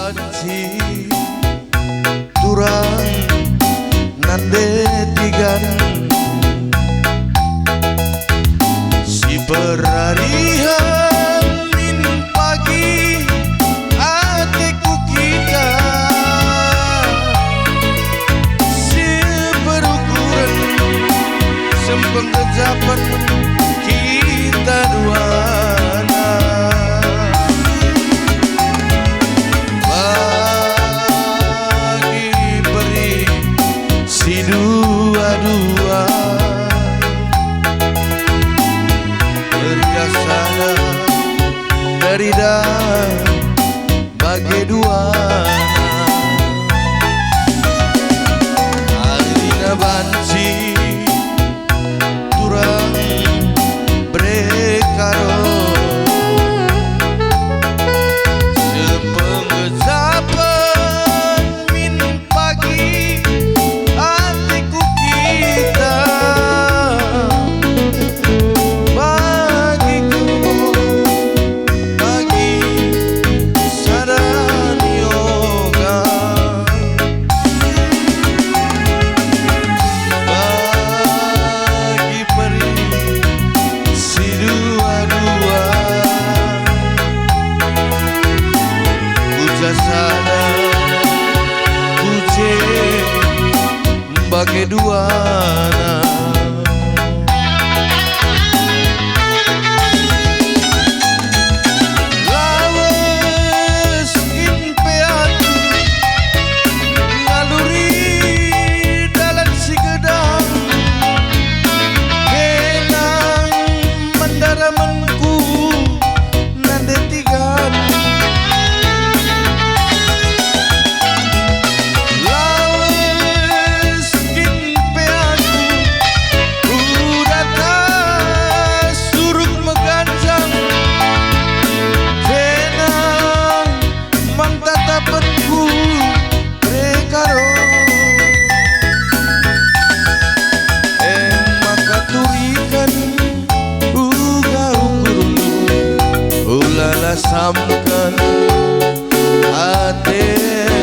banci turang nande tigan si berarihan min pagi hatiku kita si berukuran sempenggejapan kita dua dua-dua berjasana dari dah bagi dua alina banci turang brekaro sepenggejapan min pagi bagi dua lawas impeatu ngaluri dalan si gedang kenang mendaramanku nande tigan samkan hati